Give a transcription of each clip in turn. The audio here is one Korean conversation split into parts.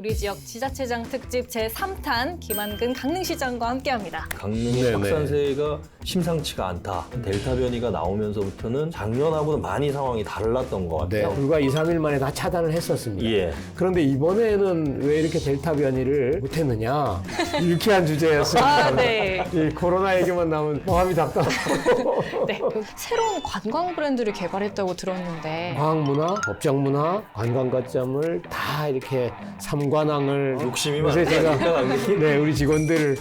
우리 지역 지자체장 특집 제3탄 김한근 강릉시장과 함께합니다. 강릉의 확산세가 심상치가 않다. 델타 변이가 나오면서부터는 작년하고는 많이 상황이 달랐던 것 네, 같아요. 불과 2, 3일 만에 다 차단을 했었습니다. 예. 그런데 이번에는 왜 이렇게 델타 변이를 못했느냐? 유쾌한 주제였습니다. 아, 네. 이 코로나 얘기만 나오면 마음이 답답하고. 네. 새로운 관광 브랜드를 개발했다고 들었는데 과학문화, 법정문화, 관광거점을 다 이렇게 삼관왕을 욕심이 요새 많다. 제가 네, 우리 직원들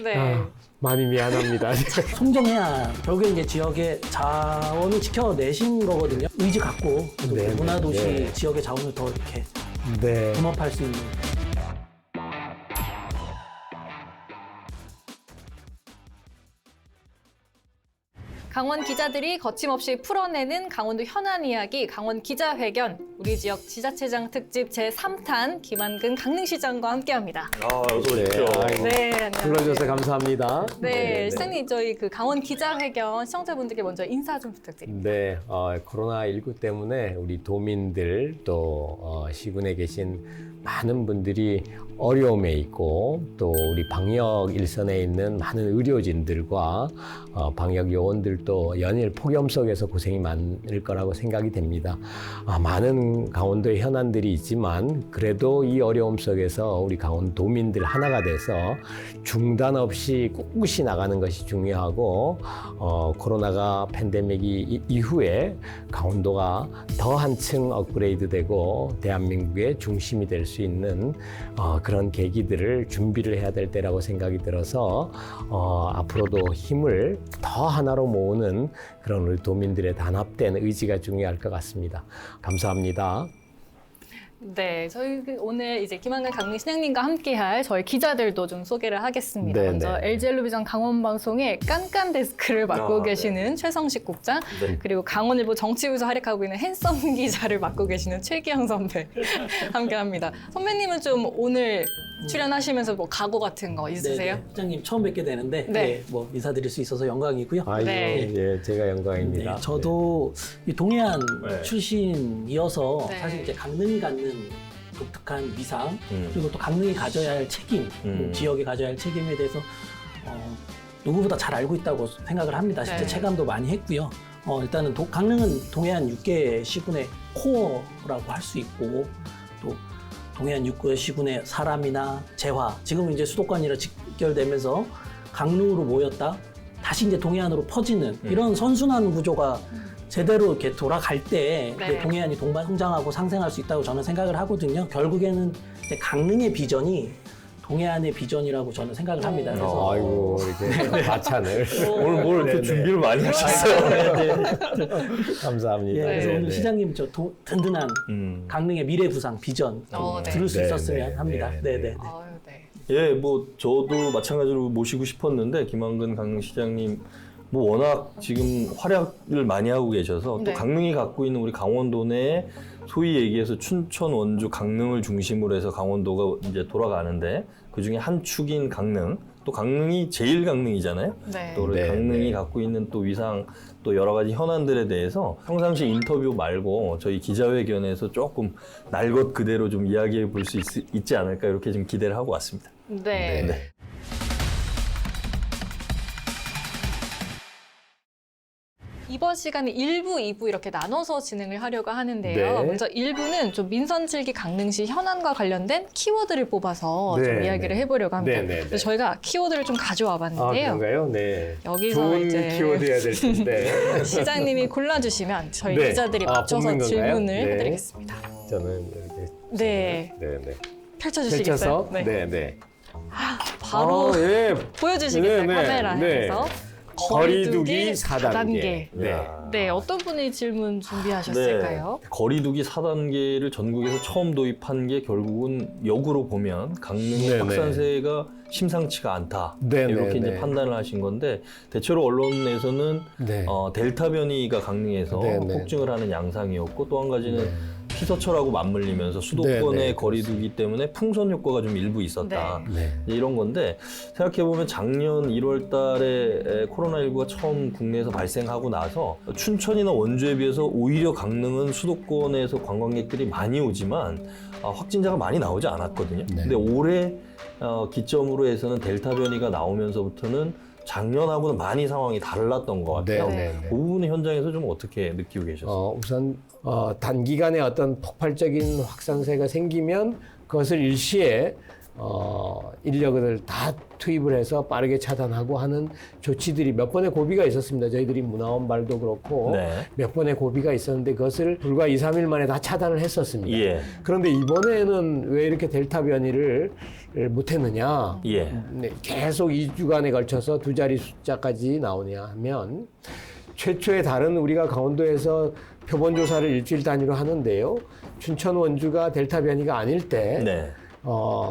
네. 많이 미안합니다. 송정해야 결국에 이제 지역의 자원을 지켜내신 거거든요. 의지 갖고 네, 문화도시 네. 지역의 자원을 더 이렇게 네. 붕업할 수 있는. 강원 기자들이 거침없이 풀어내는 강원도 현안 이야기 강원 기자회견 우리 지역 지자체장 특집 제3탄 김한근 강릉시장과 함께합니다. 아, 어서 오십시오. 네, 안녕하세요. 불러주셔서 감사합니다. 네, 시장님 저희 그 강원 기자회견 시청자분들께 먼저 인사 좀 부탁드립니다. 네, 코로나19 때문에 우리 도민들 또 시군에 계신 많은 분들이 어려움에 있고 또 우리 방역 일선에 있는 많은 의료진들과 방역 요원들도 연일 폭염 속에서 고생이 많을 거라고 생각이 됩니다. 많은 강원도의 현안들이 있지만 그래도 이 어려움 속에서 우리 강원도민들 하나가 돼서 중단 없이 꿋꿋이 나가는 것이 중요하고 코로나가 팬데믹이 이후에 강원도가 더 한층 업그레이드되고 대한민국의 중심이 될 수 있는 그런 계기들을 준비를 해야 될 때라고 생각이 들어서 앞으로도 힘을 더 하나로 모으는 그런 우리 도민들의 단합된 의지가 중요할 것 같습니다. 감사합니다. 네, 저희 오늘 이제 김한근 강릉시장님과 함께할 저희 기자들도 좀 소개를 하겠습니다. 네, 먼저 네. LG엘로비전 강원방송의 깐깐 데스크를 맡고 계시는 최성식 국장, 네. 그리고 강원일보 정치부에서 활약하고 있는 핸섬 기자를 맡고 계시는 최기영 선배 함께합니다. 선배님은 좀 오늘 출연하시면서 뭐 각오 같은 거 있으세요? 네, 시장님 처음 뵙게 되는데 네. 네, 뭐 인사드릴 수 있어서 영광이고요. 아이고, 네. 예, 제가 영광입니다. 네, 저도 이 동해안 네. 출신이어서 네. 사실 이제 강릉이 갖는 독특한 위상 그리고 또 강릉이 가져야 할 책임, 지역이 가져야 할 책임에 대해서 누구보다 잘 알고 있다고 생각을 합니다. 실제 네. 체감도 많이 했고요. 일단은 강릉은 동해안 6개 시군의 코어라고 할 수 있고 또 동해안 6개 시군의 사람이나 재화, 지금은 이제 수도권이라 직결되면서 강릉으로 모였다 다시 이제 동해안으로 퍼지는 이런 선순환 구조가 제대로 이렇게 돌아갈 때 네. 이제 동해안이 동반성장하고 상생할 수 있다고 저는 생각을 하거든요. 결국에는 이제 강릉의 비전이 동해안의 비전이라고 저는 생각을 합니다. 그래서 아이고, 이렇게 마찬을. 오늘 뭘 이렇게 준비를 많이 하셨어요? 감사합니다. 예, 그래서 네, 오늘 네. 시장님 저 든든한 강릉의 미래 부상 비전 네. 들을 수 네, 있었으면 네, 합니다. 네, 네, 네. 네. 아유, 네. 예, 뭐 저도 마찬가지로 모시고 싶었는데 김한근 강릉시장님 뭐 워낙 지금 활약을 많이 하고 계셔서 또 네. 강릉이 갖고 있는 우리 강원도 내 소위 얘기해서 춘천, 원주, 강릉을 중심으로 해서 강원도가 이제 돌아가는데 그 중에 한 축인 강릉, 또 강릉이 제일 강릉이잖아요. 네. 또 우리 네, 강릉이 네. 갖고 있는 또 위상, 또 여러 가지 현안들에 대해서 평상시 인터뷰 말고 저희 기자회견에서 조금 날 것 그대로 좀 이야기해 볼 수 있지 않을까 이렇게 좀 기대를 하고 왔습니다. 네. 네. 이번 시간에 1부, 2부 이렇게 나눠서 진행을 하려고 하는데요. 네. 먼저 1부는 좀 민선칠기 강릉시 현안과 관련된 키워드를 뽑아서 좀 네, 이야기를 네. 해보려고 합니다. 네, 네, 네. 그래서 저희가 키워드를 좀 가져와 아, 봤는데요. 그런가요? 네. 여기서 좋은 이제 키워드여야 될 텐데. 시장님이 골라주시면 저희 네. 기자들이 아, 맞춰서 뽑는 건가요? 질문을 네. 해드리겠습니다. 저는 이렇게. 네. 네, 네. 펼쳐주시겠어요? 펼쳐서? 네, 네. 바로 예. 보여주시겠어요? 네, 네, 카메라에서. 거리두기 4단계. 네. 네, 어떤 분이 질문 준비하셨을까요? 네. 거리두기 4단계를 전국에서 처음 도입한 게 결국은 역으로 보면 강릉의 네네. 확산세가 심상치가 않다. 네네, 이렇게 이제 네. 판단을 하신 건데 대체로 언론에서는 네. 델타 변이가 강릉에서 네네. 폭증을 하는 양상이었고 또 한 가지는 피서철하고 맞물리면서 수도권의 네, 네, 거리두기 때문에 풍선 효과가 좀 일부 있었다. 네. 이제 이런 건데 생각해보면 작년 1월 달에 코로나19가 처음 국내에서 발생하고 나서 춘천이나 원주에 비해서 오히려 강릉은 수도권에서 관광객들이 많이 오지만 확진자가 많이 나오지 않았거든요. 네. 근데 올해 기점으로 해서는 델타 변이가 나오면서부터는 작년하고는 많이 상황이 달랐던 것 같아요. 네. 그 부분은 현장에서 좀 어떻게 느끼고 계셨어요? 우선 단기간에 어떤 폭발적인 확산세가 생기면 그것을 일시에 인력을 다 투입을 해서 빠르게 차단하고 하는 조치들이 몇 번의 고비가 있었습니다. 저희들이 문화원발도 그렇고 네. 몇 번의 고비가 있었는데 그것을 불과 2, 3일 만에 다 차단을 했었습니다. 예. 그런데 이번에는 왜 이렇게 델타 변이를 못했느냐? 예. 네, 계속 2주간에 걸쳐서 두 자리 숫자까지 나오냐 하면 최초의 다른 우리가 강원도에서 표본 조사를 일주일 단위로 하는데요. 춘천 원주가 델타 변이가 아닐 때 네.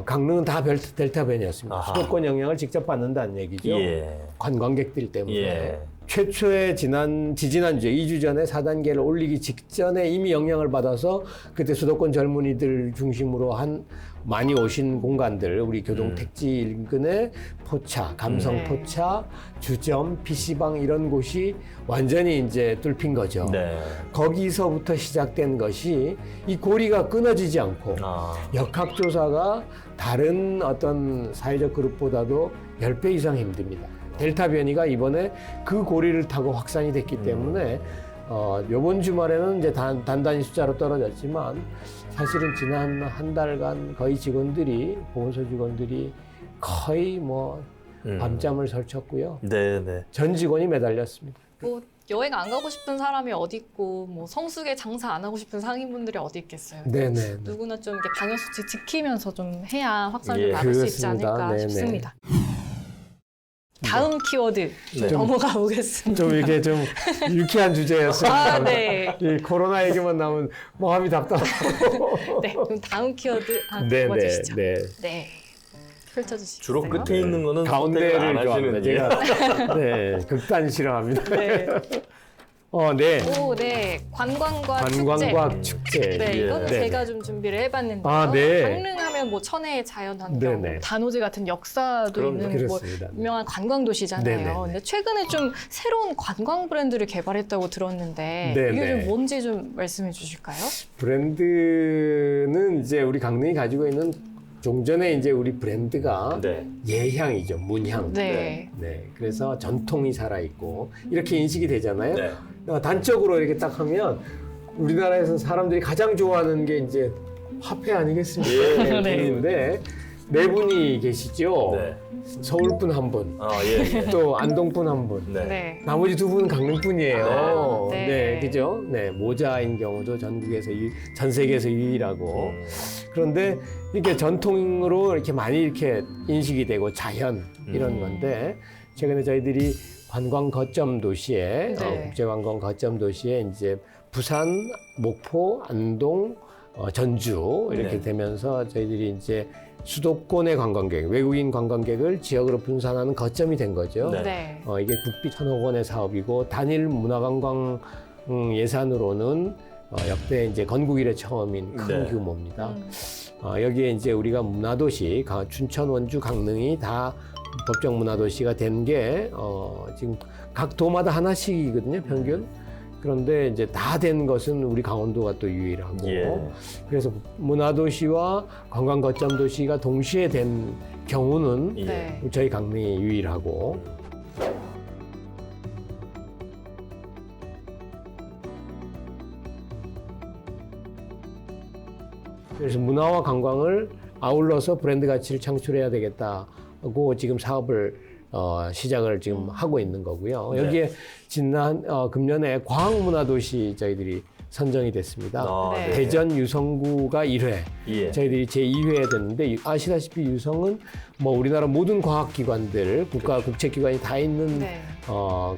강릉은 다 델타 변이었습니다. 아하. 수도권 영향을 직접 받는다는 얘기죠. 예. 관광객들 때문에. 예. 최초의 지지난주에 2주 전에 4단계를 올리기 직전에 이미 영향을 받아서 그때 수도권 젊은이들 중심으로 많이 오신 공간들, 우리 교동 택지 인근의 포차, 감성 포차, 주점, PC방 이런 곳이 완전히 이제 뚫힌 거죠. 네. 거기서부터 시작된 것이 이 고리가 끊어지지 않고 역학조사가 다른 어떤 사회적 그룹보다도 10배 이상 힘듭니다. 델타 변이가 이번에 그 고리를 타고 확산이 됐기 때문에 이번 주말에는 이제 단단히 숫자로 떨어졌지만 사실은 지난 한 달간 거의 보건소 직원들이 거의 밤잠을 설쳤고요. 네. 전 직원이 매달렸습니다. 뭐 여행 안 가고 싶은 사람이 어디 있고 뭐 성수기에 장사 안 하고 싶은 상인분들이 어디 있겠어요. 네네. 누구나 좀 이렇게 방역 수칙 지키면서 좀 해야 확산을 예, 막을 수 있지 그렇습니다. 않을까 네네. 싶습니다. 다음 키워드 네. 넘어가 보겠습니다. 좀 이게 좀 유쾌한 주제였습니다. 네. 이 코로나 얘기만 나오면 마음이 답답하고. 네. 그럼 다음 키워드 뽑아주시죠. 네. 펼쳐주시죠. 주로 끝에 있는 거는 가운데를 선택을 안 좋아합니다. 하시는 제가 네, 극단 싫어합니다. 네. 네. 오, 네. 관광과 관광과 축제. 네, 이거는 네. 제가 좀 준비를 해봤는데요. 아, 네. 강릉하면 뭐 천혜의 자연환경, 네네. 단오지 같은 역사도 그럼요. 있는 뭐 그렇습니다. 유명한 관광 도시잖아요. 네네네. 근데 최근에 좀 새로운 관광 브랜드를 개발했다고 들었는데 네네. 이게 좀 뭔지 좀 말씀해 주실까요? 브랜드는 이제 우리 강릉이 가지고 있는 종전에 이제 우리 브랜드가 네. 예향이죠, 문향. 네. 네. 그래서 전통이 살아있고 이렇게 인식이 되잖아요. 네. 단적으로 이렇게 딱 하면 우리나라에서 사람들이 가장 좋아하는 게 이제 화폐 아니겠습니까? 네. 분인데 네 분이 계시죠. 네. 서울분 한 분, 예. 또 안동분 한 분. 네. 네. 나머지 두 분은 강릉분이에요. 네. 네, 그죠? 네, 모자인 경우도 전국에서 전 세계에서 유일하고. 그런데 이렇게 전통으로 이렇게 많이 이렇게 인식이 되고 자연 이런 건데 최근에 저희들이 관광 거점 도시에 네. 국제관광 거점 도시에 이제 부산, 목포, 안동, 전주 이렇게 네. 되면서 저희들이 이제 수도권의 관광객, 외국인 관광객을 지역으로 분산하는 거점이 된 거죠. 네. 네. 이게 국비 1,000억 원의 사업이고 단일 문화관광 예산으로는 역대 이제 건국 이래 처음인 큰 네. 규모입니다. 여기에 이제 우리가 문화도시, 춘천, 원주, 강릉이 다 법정 문화도시가 된 게 지금 각 도마다 하나씩이거든요, 평균. 그런데 이제 다 된 것은 우리 강원도가 또 유일하고. 예. 그래서 문화도시와 관광 거점 도시가 동시에 된 경우는 예. 네. 저희 강릉이 유일하고. 그래서 문화와 관광을 아울러서 브랜드 가치를 창출해야 되겠다고 지금 사업을 시작을 지금 하고 있는 거고요. 네. 여기에 금년에 과학문화도시 저희들이 선정이 됐습니다. 네. 대전 유성구가 1회, 예. 저희들이 제2회 됐는데 아시다시피 유성은 뭐 우리나라 모든 과학기관들, 국가 국책기관이 다 있는 네.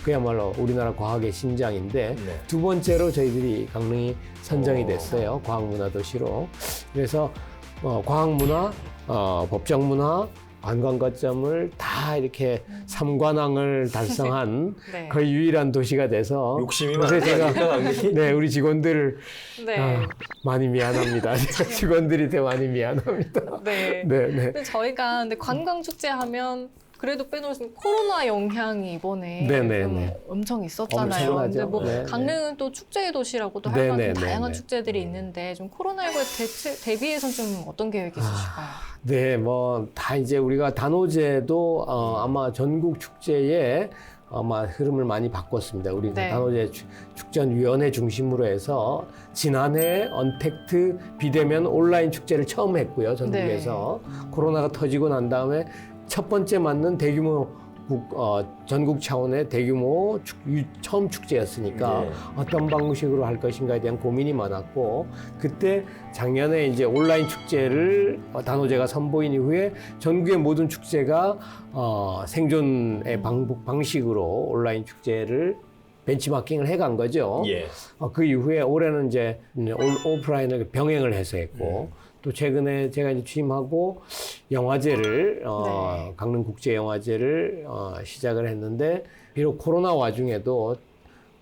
그야말로 우리나라 과학의 심장인데 네. 두 번째로 저희들이 강릉이 선정이 됐어요. 과학문화도시로. 그래서 과학문화, 법정문화, 관광 거점을 다 이렇게 삼관왕을 달성한 네. 거의 유일한 도시가 돼서 욕심이 요새 많으니까 강릉이. 네, 우리 직원들 네. 많이 미안합니다. 직원들이 되 많이 미안합니다. 네. 네, 네. 근데 저희가 근데 관광 축제 하면 그래도 빼놓을 수 없는 코로나 영향이 이번에 네, 좀 네. 엄청 있었잖아요. 엄청나죠. 근데 뭐 네, 강릉은 또 축제의 도시라고도 네, 할 만큼 네, 네, 다양한 네. 축제들이 있는데 좀 코로나19에 대비해서 좀 어떤 계획이 있으실까요? 네, 뭐 다 이제 우리가 단오제도 아마 전국 축제에 아마 흐름을 많이 바꿨습니다. 우리 네. 단오제 축전위원회 중심으로 해서 지난해 언택트 비대면 온라인 축제를 처음 했고요. 전국에서 코로나가 터지고 난 다음에 첫 번째 맞는 대규모 전국 차원의 대규모 처음 축제였으니까 네. 어떤 방식으로 할 것인가에 대한 고민이 많았고 그때 작년에 이제 온라인 축제를 단오제가 선보인 이후에 전국의 모든 축제가 생존의 방식으로 온라인 축제를 벤치마킹을 해간 거죠. 예. 그 이후에 올해는 이제 오프라인을 병행을 해서 했고 또 최근에 제가 이제 취임하고 영화제를 네. 강릉국제영화제를 시작을 했는데 비록 코로나 와중에도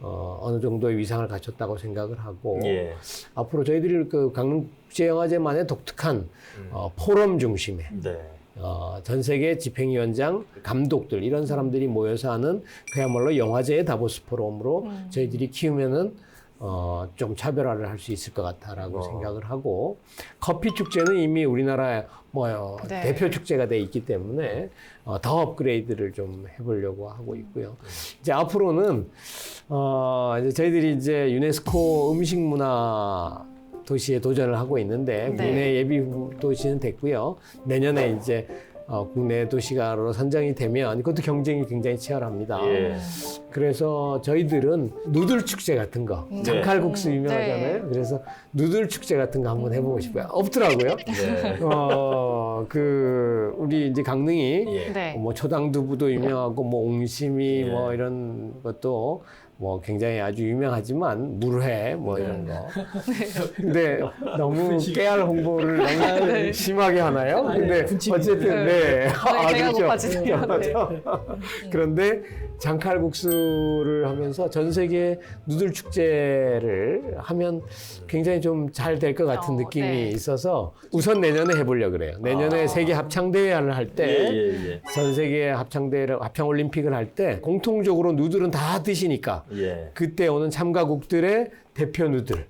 어느 정도의 위상을 갖췄다고 생각을 하고 예. 앞으로 저희들이 그 강릉국제영화제만의 독특한 포럼 중심의 네. 전 세계 집행위원장, 감독들 이런 사람들이 모여서 하는 그야말로 영화제의 다보스 포럼으로 저희들이 키우면은 좀 차별화를 할 수 있을 것 같다라고 생각을 하고 커피 축제는 이미 우리나라의 네. 대표 축제가 돼 있기 때문에 더 업그레이드를 좀 해보려고 하고 있고요. 이제 앞으로는 이제 저희들이 이제 유네스코 음식문화 도시에 도전을 하고 있는데 네. 국내 예비 도시는 됐고요. 내년에 이제 국내 도시가로 선정이 되면 그것도 경쟁이 굉장히 치열합니다. 예. 그래서 저희들은 누들 축제 같은 거, 장칼국수 유명하잖아요. 네. 그래서 누들 축제 같은 거 한번 해보고 싶어요. 없더라고요. 네. 우리 이제 강릉이 예. 네. 뭐 초당두부도 유명하고 뭐 옹심이 예. 뭐 이런 것도 뭐 굉장히 아주 유명하지만 물회 뭐 이런 거. 근데 너무 깨알 홍보를 너무 심하게 하나요? 근데 어쨌든 네. 배가 그렇죠. 고파지네요. 네. 그런데 장칼국수를 하면서 전 세계 누들 축제를 하면 굉장히 좀 잘 될 것 같은 느낌이 네. 있어서 우선 내년에 해보려고 그래요. 내년에 세계 합창대회를 할 때 예. 전 세계 합창올림픽을 할 때 공통적으로 누들은 다 드시니까 예. 그때 오는 참가국들의 대표 누들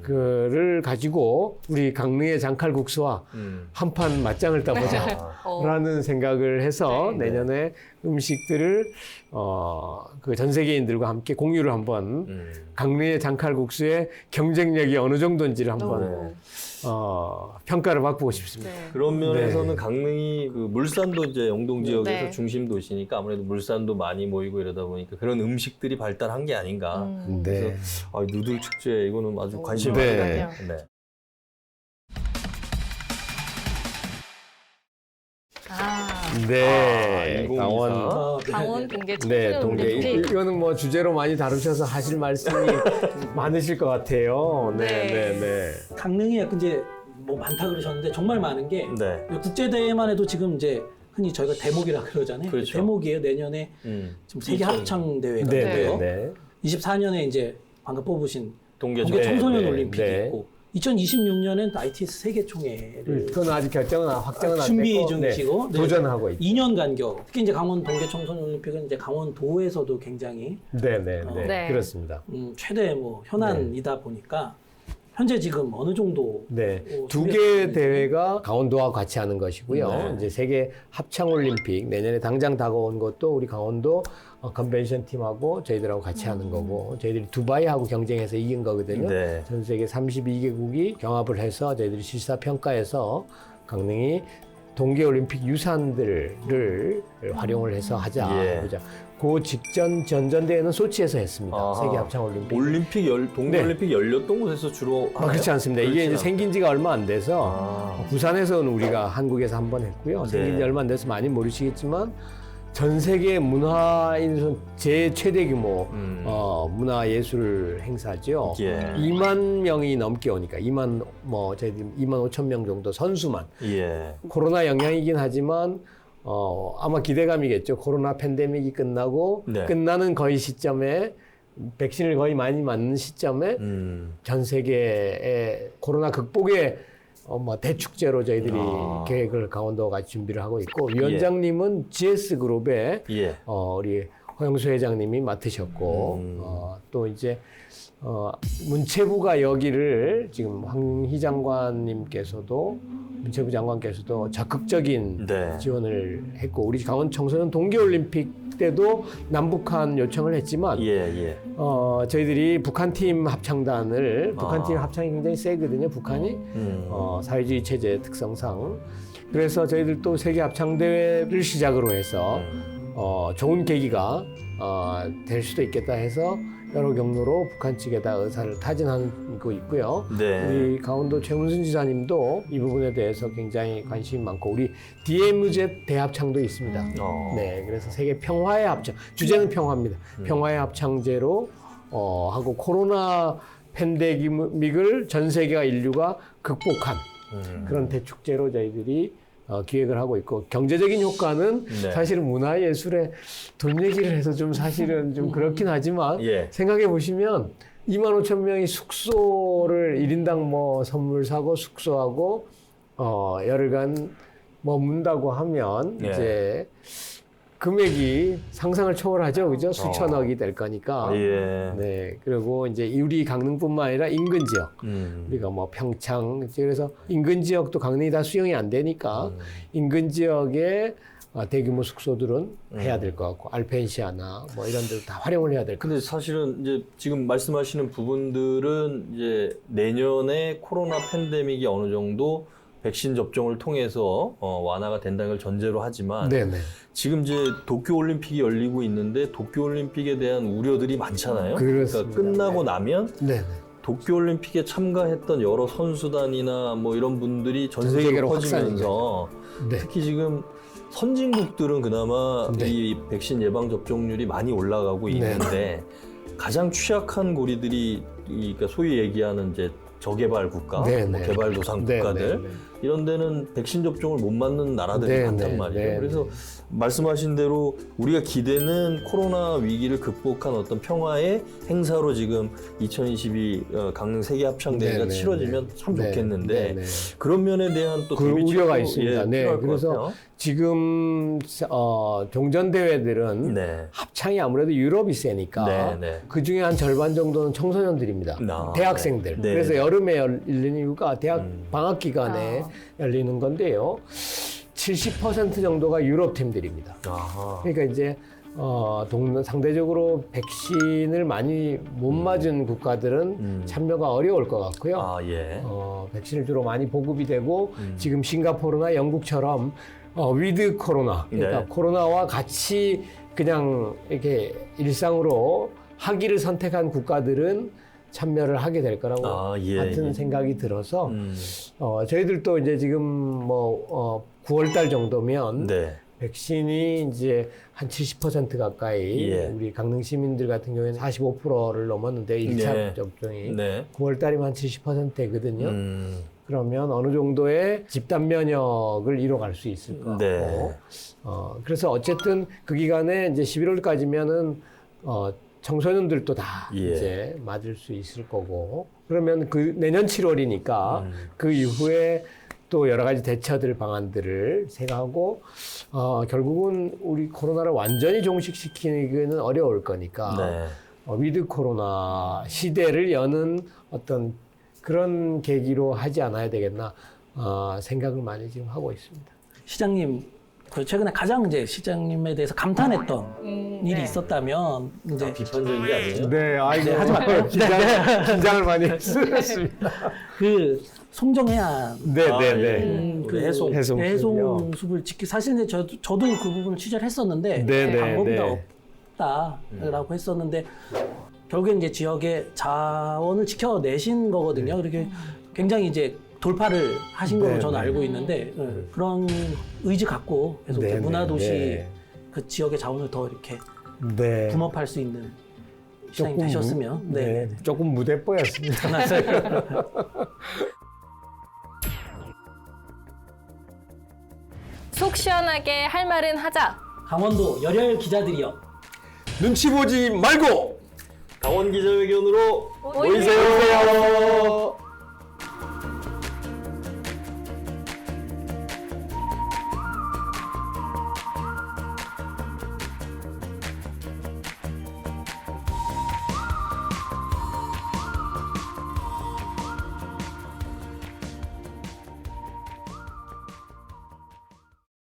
그를 가지고 우리 강릉의 장칼국수와 한판 맞짱을 따보자 라는 생각을 해서 네. 내년에 음식들을 그 전 세계인들과 함께 공유를 한번 강릉의 장칼국수의 경쟁력이 어느 정도인지를 한번 평가를 받고 싶습니다. 네. 그런 면에서는 네. 강릉이 그 물산도 이제 영동 지역에서 네. 중심 도시니까 아무래도 물산도 많이 모이고 이러다 보니까 그런 음식들이 발달한 게 아닌가. 네. 누들 축제 이거는 아주 관심이 네. 많아요. 그러니까요. 네. 네. 2024. 강원. 강원 동계 네, 청소년 동계. 올림픽. 이거는 뭐 주제로 많이 다루셔서 하실 말씀이 많으실 것 같아요. 네, 네. 네, 네. 강릉이 약간 이제 뭐 많다 그러셨는데 정말 많은 게 네. 국제대회만 해도 지금 이제 흔히 저희가 대목이라 그러잖아요. 그렇죠. 대목이에요. 내년에 지금 세계 합창 대회가 네, 있고요. 네, 네. 24년에 이제 방금 뽑으신 동계 동계 청소년 네, 올림픽이 네. 있고 2026년엔 ITS 세계 총회를 그건 아직 결정은 확정은 안 준비 됐고, 중이시고 네. 도전하고 있죠. 2년 간격. 특히 이제 강원 동계 청소년 올림픽은 이제 강원도에서도 굉장히 네, 네, 네. 네. 그렇습니다. 최대 뭐 현안이다 보니까 현재 지금 어느 정도 네, 두 준비가 개 됐는지. 대회가 강원도와 같이 하는 것이고요. 네. 이제 세계 합창 올림픽 내년에 당장 다가온 것도 우리 강원도 컨벤션 팀하고 저희들하고 같이 하는 거고 저희들이 두바이하고 경쟁해서 이긴 거거든요. 네. 전 세계 32개국이 경합을 해서 저희들이 실사 평가해서 강릉이 동계올림픽 유산들을 활용을 해서 하자. 예. 보자. 그 직전 전전대회는 소치에서 했습니다. 아하. 세계 합창 올림픽. 동계올림픽 열렸던 곳에서 주로 그렇지 않습니다. 이게 이제 생긴 지가 얼마 안 돼서 부산에서는 우리가 한국에서 한 번 했고요. 생긴 지 네. 얼마 안 돼서 많이 모르시겠지만 전 세계 문화인 최대 규모 문화예술 행사죠. 예. 2만 명이 넘게 오니까 2만 5천 명 정도 선수만 예. 코로나 영향이긴 하지만 아마 기대감이겠죠. 코로나 팬데믹이 끝나고 네. 끝나는 거의 시점에 백신을 거의 많이 맞는 시점에 전 세계의 코로나 극복의 뭐 대축제로 저희들이 계획을 강원도와 같이 준비를 하고 있고 위원장님은 GS그룹에 예. 우리 허영수 회장님이 맡으셨고 또 이제 문체부가 여기를 지금 황희 장관님께서도 문체부 장관께서도 적극적인 네. 지원을 했고 우리 강원 청소년 동계올림픽 때도 남북한 요청을 했지만 예. 저희들이 북한팀 합창단을 북한팀 합창이 굉장히 세거든요. 북한이 사회주의 체제 특성상 그래서 저희들 또 세계 합창 대회를 시작으로 해서 좋은 계기가 될 수도 있겠다 해서 여러 경로로 북한 측에다 의사를 타진하고 있고요. 네. 우리 강원도 최문순 지사님도 이 부분에 대해서 굉장히 관심이 많고 우리 DMZ 대합창도 있습니다. 네, 그래서 세계 평화의 합창 주제는 평화입니다. 평화의 합창제로 하고 코로나 팬데믹을 전 세계가 인류가 극복한 그런 대축제로 저희들이 기획을 하고 있고 경제적인 효과는 네. 사실은 문화예술에 돈 얘기를 해서 좀 사실은 좀 그렇긴 하지만 예. 생각해 보시면 25,000명이 숙소를 1인당 뭐 선물 사고 숙소하고 열흘간 머문다고 하면 예. 이제 금액이 상상을 초월하죠, 그죠? 수천억이 될 거니까. 예. 네, 그리고 이제 우리 강릉뿐만 아니라 인근 지역, 우리가 뭐 평창, 그래서 인근 지역도 강릉이 다 수용이 안 되니까 인근 지역에 대규모 숙소들은 해야 될 것 같고 알펜시아나 뭐 이런 데도 다 활용을 해야 될 것 같고. 근데 사실은 이제 지금 말씀하시는 부분들은 이제 내년에 코로나 팬데믹이 어느 정도 백신 접종을 통해서 완화가 된다는 걸 전제로 하지만 네네. 지금 이제 도쿄올림픽이 열리고 있는데 도쿄올림픽에 대한 우려들이 많잖아요. 그렇습니다. 그러니까 끝나고 나면 네네. 도쿄올림픽에 참가했던 여러 선수단이나 뭐 이런 분들이 전 세계로 세계로 퍼지면서 네. 특히 지금 선진국들은 그나마 네. 이 백신 예방 접종률이 많이 올라가고 있는데 가장 취약한 고리들이 그러니까 소위 얘기하는 이제 저개발 국가, 네, 뭐 네. 개발도상 네, 국가들 네, 네. 이런 데는 백신 접종을 못 맞는 나라들이 네, 많단 네, 말이에요. 네, 그래서 말씀하신 대로 우리가 기대는 코로나 위기를 극복한 어떤 평화의 행사로 지금 2022 강릉 세계합창대회가 네, 네, 치러지면 네. 참 네, 좋겠는데 네, 네. 그런 면에 대한 또 그 대비책도, 우려가 있습니다. 네, 필요할 것 그래서 같아요. 지금 종전 대회들은 네. 합창이 아무래도 유럽이 세니까 네, 네. 그 중에 한 절반 정도는 청소년들입니다. 아, 대학생들. 네. 그래서 네. 여름에 열리는 이유가 대학 방학 기간에 열리는 건데요. 70% 정도가 유럽 팀들입니다. 아하. 그러니까 이제 상대적으로 백신을 많이 못 맞은 국가들은 참여가 어려울 것 같고요. 아, 예. 백신을 주로 많이 보급이 되고 지금 싱가포르나 영국처럼 위드 코로나, 그러니까 네. 코로나와 같이 그냥 이렇게 일상으로 하기를 선택한 국가들은 참여를 하게 될 거라고 같은 예. 생각이 들어서 저희들도 이제 지금 뭐 9월 달 정도면 네. 백신이 이제 한 70% 가까이 예. 우리 강릉 시민들 같은 경우에는 45%를 넘었는데 1차 네. 접종이 네. 9월 달이면 한 70%거든요. 그러면 어느 정도의 집단 면역을 이뤄갈 수 있을 것 같고. 네. 그래서 어쨌든 그 기간에 이제 11월까지면은 청소년들도 다 예. 이제 맞을 수 있을 거고. 그러면 그 내년 7월이니까 그 이후에 또 여러 가지 대처들 방안들을 생각하고 결국은 우리 코로나를 완전히 종식시키기는 어려울 거니까 네. 위드 코로나 시대를 여는 어떤 그런 계기로 하지 않아야 되겠나 생각을 많이 지금 하고 있습니다. 시장님, 그 최근에 가장 이제 시장님에 대해서 감탄했던 일이 네. 있었다면 이제 비판적인 게 아니에요? 네, 아이고, 하지 말고요. 긴장을 많이 했습니다. 그 송정해안 네. 우리 해송. 해송숲을 지키 사실 이제 저도 그 부분을 취재를 했었는데 네, 방법이 네. 없다라고 했었는데 결국엔 이제 지역의 자원을 지켜내신 거거든요. 그렇게 굉장히 이제 돌파를 하신 걸로 네, 저는 네. 알고 있는데 그런 의지 갖고 계속 네, 문화도시 네. 그 지역의 자원을 더 이렇게 네. 붐업할 수 있는 시장이 되셨으면 네. 조금 무대뽀였습니다. 속 시원하게 할 말은 하자. 강원도 열혈 기자들이여. 눈치 보지 말고 강원 기자회견으로 모이세요.